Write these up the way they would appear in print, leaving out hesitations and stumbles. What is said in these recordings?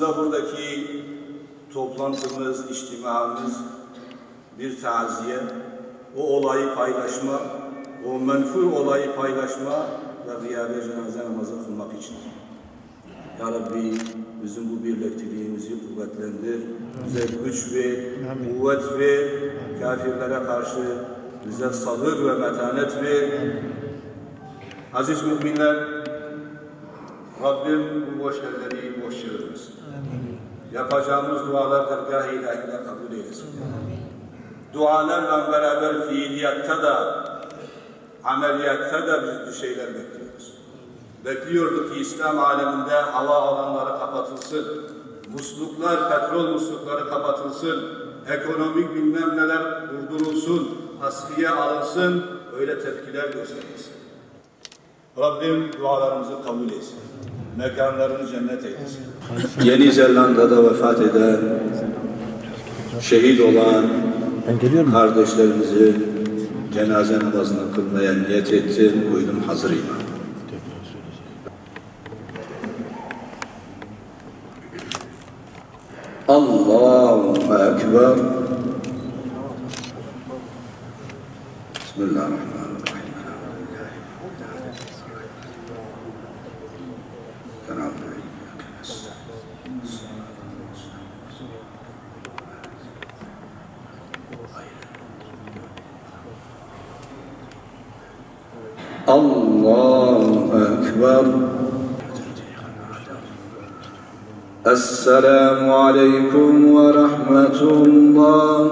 Aslında buradaki toplantımız, içtimamız bir taziye, o olayı paylaşma, o menfur olayı paylaşma ve gıyabe cenaze namazı kılmak için. Ya Rabbi bizim bu birlikteliğimizi kuvvetlendir, bize güç ver, kuvvet ver, kafirlere karşı bize sabır ve metanet ver. Aziz müminler, Rabbim bu boş elleri boş çevirmesin. Yapacağımız dualar dergâh-ı ilahine kabul eylesin. Dualarla beraber fiiliyatta da, ameliyatta da biz bir şeyler bekliyoruz. Bekliyorduk ki İslam aleminde hava alanları kapatılsın, musluklar, petrol muslukları kapatılsın, ekonomik bilmem neler durdurulsun, askıya alınsın, öyle tepkiler gösterilsin. Rabbim dualarımızı kabul etsin. Mekanlarını cennet eylesin. Yeni Zelanda'da vefat eden, şehit olan kardeşlerimizi cenaze namazını kılmaya niyet ettim, uydum, hazırıyım. Allahu Ekber. Bismillahirrahmanirrahim. Allahu Ekber. Esselamu aleyküm ve rahmetullah.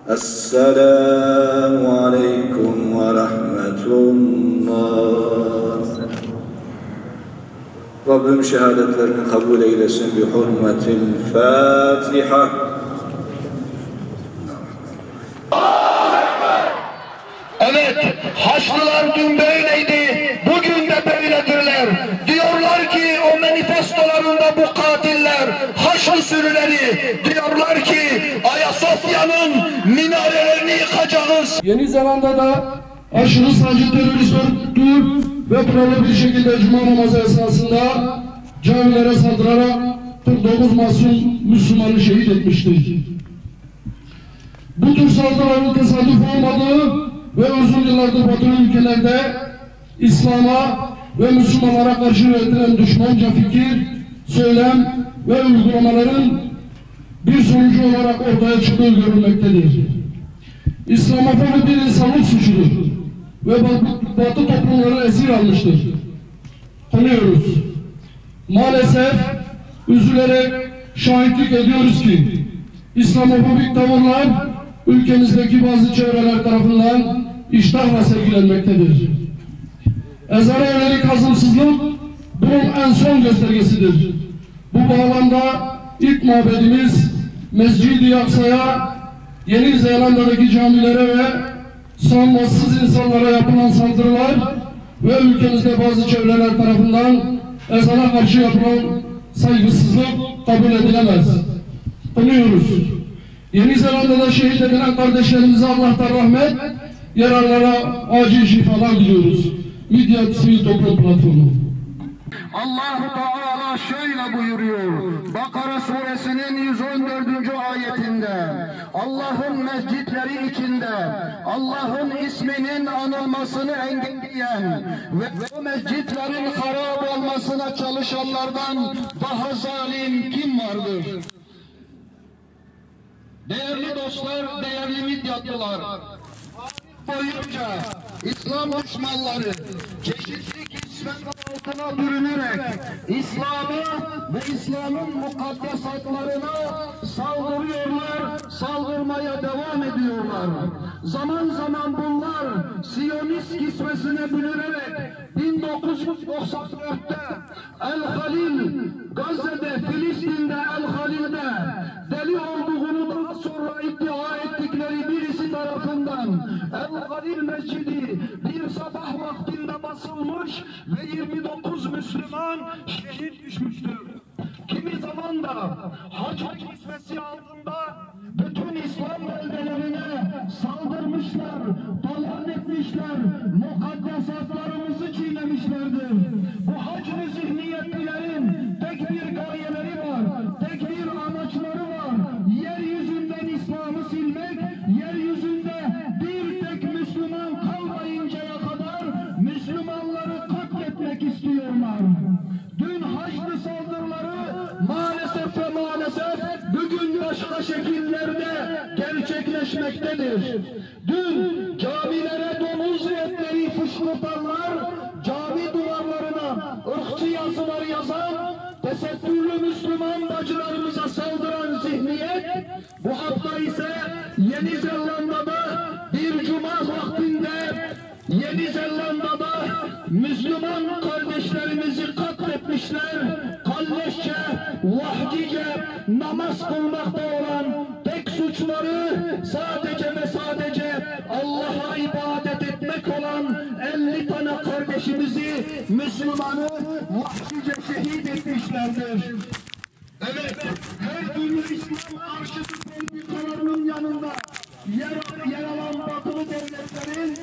Esselamu aleyküm ve rahmetullah. Rabbim şehadetlerini kabul eylesin bi hurmetil Fatiha. Evet, Haçlılar dün böyleydi, bugün de böyledirler. Diyorlar ki o manifestolarında bu katiller, Haçlı sürüleri, diyorlar ki Ayasofya'nın minarelerini yıkacağız. Yeni Zelanda'da aşırı sağcı terörist örgütü ve planlı bir şekilde Cuma namazı esnasında camilere saldırarak 49 masum Müslümanı şehit etmiştir. Bu tür saldırıların tesadüf olmadığı ve uzun yıllardır batılı ülkelerde İslam'a ve Müslümanlara karşı üretilen düşmanca fikir, söylem ve uygulamaların bir sonucu olarak ortaya çıktığı görülmektedir. İslamofobi bir insanlık suçudur ve Batı toplumları esir almıştır. Tanıyoruz. Maalesef üzülerek şahitlik ediyoruz ki İslamofobik tavırlar ülkemizdeki bazı çevreler tarafından iştahla sergilenmektedir. Ezana yönelik hazımsızlık bunun en son göstergesidir. Bu bağlamda ilk mabedimiz Mescid-i Aksa'ya, Yeni Zelanda'daki camilere ve savunmasız insanlara yapılan saldırılar ve ülkemizde bazı çevreler tarafından ezana karşı yapılan saygısızlık kabul edilemez. Tanıyoruz. Yeni Zelanda'da şehit edilen kardeşlerimize Allah'tan rahmet, yaralılara acil şifalar diliyoruz. Midyat Sivil Toplum Platformu. Allah-u Teala şöyle buyuruyor, Bakara suresinin 114. ayetinde, Allah'ın mescitleri içinde, Allah'ın isminin anılmasını engelleyen ve o mescitlerin harap olmasına çalışanlardan daha zalim kim vardır? Değerli dostlar, değerli midyatlılar, boyunca İslam düşmanları çeşitli kisveler altına bürünerek İslam'ı ve İslam'ın mukaddesatlarına saldırıyorlar, saldırmaya devam ediyorlar. Zaman zaman bunlar Siyonist kisvesine bürünerek 1994'te El-Halil, Gazze'de, Filistin'de El-Halil'de deli olduğunu daha sonra iddia ettikleri birisi tarafından El-Halil Mescidi bir sabah vaktinde basılmış ve 29 Müslüman şehit düşmüştür. Kimi zaman da hac kisvesi altında bütün İslam beldelerine saldırmışlar, talan etmişler, mukaddesatlarımızı çiğnemişlerdir. Bu hac zihniyetlilerin tek bir gaye şekillerde gerçekleşmektedir. Dün camilere domuz etleri fışkırtanlar, cami duvarlarına ırkçı yazılar yazan, tesettürlü Müslüman bacılarımıza saldıran zihniyet, bu hafta ise Yeni Zelanda'da bir cuma vaktinde Yeni Zelanda'da Müslüman kardeşlerimizi katletmişler. Kalleşçe, vahdice namaz kılmakta olan tek suçları sadece ve sadece Allah'a ibadet etmek olan 50 tane kardeşimizi, Müslümanı vahdice şehit etmişlerdir. Evet, her türlü İslam karşıtı politikalarının yanında yer alan batılı devletlerin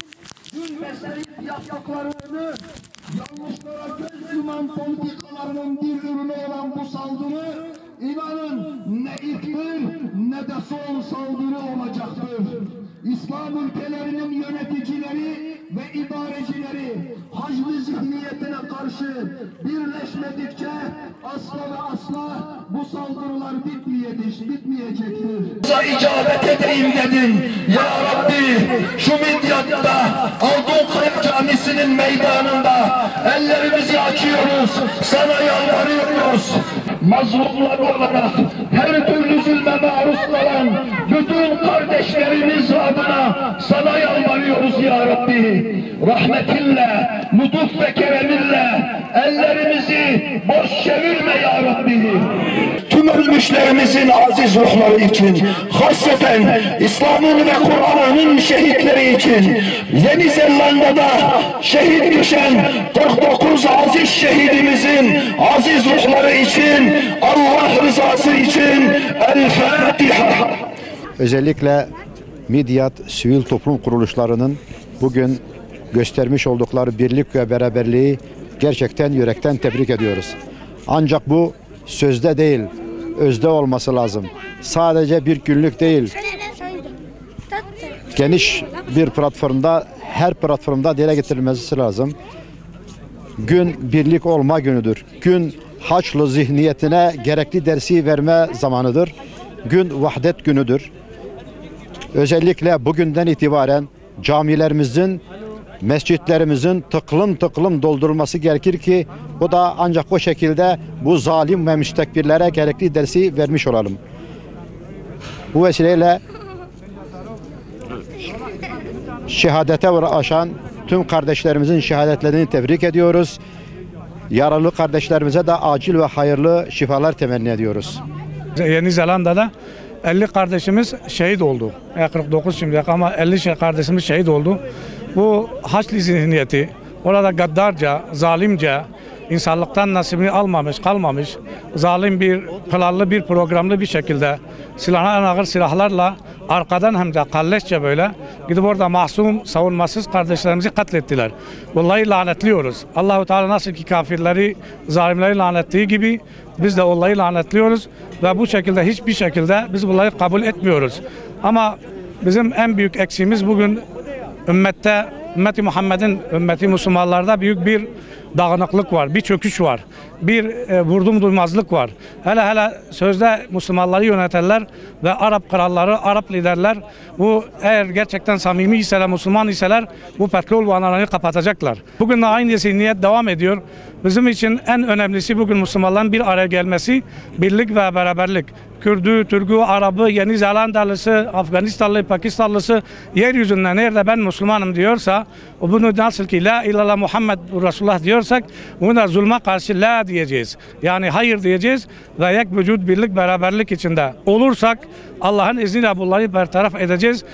dün besleyip yaptıklarını, yanlışlara göz yuman politikalarının bir ürünü olan bu saldırı, inanın ne ilktir ne de son saldırı olacaktır. İslam ülkelerinin yöneticileri ve idarecileri hacmi zihniyetine karşı birleşmedikçe asla ve asla bu saldırılar bitmeyecektir. İcabet edeyim dedim. Ya Rabbi, şu Midyat'ta Altınkalp Camisi'nin meydanında ellerimizi açıyoruz. Sana yalvarıyoruz. Mazlumlar olarak her türlü zulme maruz kalan bütün kardeşlerimiz adına sana yalvarıyoruz ya Rabbi. Rahmetinle, lütuf ve kereminle ellerimizi boş çevirme ya Rabbi. Tüm ölmüşlerimizin aziz ruhları için, hasreten İslam'ın ve Kur'an'ın şehitleri için, Yeni Zelanda'da şehit düşen 49 aziz şehidimizin aziz ruhları için, Allah rızası için El Fatiha. Özellikle Midyat sivil toplum kuruluşlarının bugün göstermiş oldukları birlik ve beraberliği gerçekten yürekten tebrik ediyoruz. Ancak bu sözde değil, özde olması lazım. Sadece bir günlük değil, geniş bir platformda, her platformda dile getirilmesi lazım. Gün birlik olma günüdür. Gün Haçlı zihniyetine gerekli dersi verme zamanıdır. Gün vahdet günüdür. Özellikle bugünden itibaren camilerimizin, mescitlerimizin tıklım tıklım doldurulması gerekir ki o da ancak o şekilde bu zalim ve müstekbirlere gerekli dersi vermiş olalım. Bu vesileyle şehadete ulaşan tüm kardeşlerimizin şehadetlerini tebrik ediyoruz. Yaralı kardeşlerimize de acil ve hayırlı şifalar temenni ediyoruz. Yeni Zelanda'da 50 kardeşimiz şehit oldu. 49 şimdiye ama 50 kardeşimiz şehit oldu. Bu Haçlı zihniyeti, orada gaddarca, zalimce, insanlıktan nasibini almamış, kalmamış, zalim bir, planlı bir programlı bir şekilde silahına en ağır silahlarla arkadan hem de kalleşçe böyle gidip orada masum, savunmasız kardeşlerimizi katlettiler. Vallahi lanetliyoruz. Allahu Teala nasıl ki kafirleri, zalimleri lanettiği gibi biz de vallahi lanetliyoruz ve bu şekilde hiçbir şekilde biz bunları kabul etmiyoruz. Ama bizim en büyük eksiğimiz bugün ümmette, ümmeti Muhammed'in, ümmeti Müslümanlarda büyük bir dağınıklık var, bir çöküş var, bir vurdum duymazlık var. Hele sözde Müslümanları yönetenler ve Arap kralları, Arap liderler bu eğer gerçekten samimi iseler, Müslüman iseler bu petrol vanalarını kapatacaklar. Bugün de aynı zihniyet devam ediyor. Bizim için en önemlisi bugün Müslümanların bir araya gelmesi, birlik ve beraberlik. Kürdü, Türk'ü, Arap'ı, Yeni Zelandalısı, Afganistanlı, Pakistanlısı yeryüzünde nerede ben Müslümanım diyorsa, bunu nasıl ki La ilahe Muhammed Resulullah diyorsak, buna zulme karşı la diyeceğiz. Yani hayır diyeceğiz ve yek vücut birlik beraberlik içinde olursak Allah'ın izniyle bunları bertaraf edeceğiz.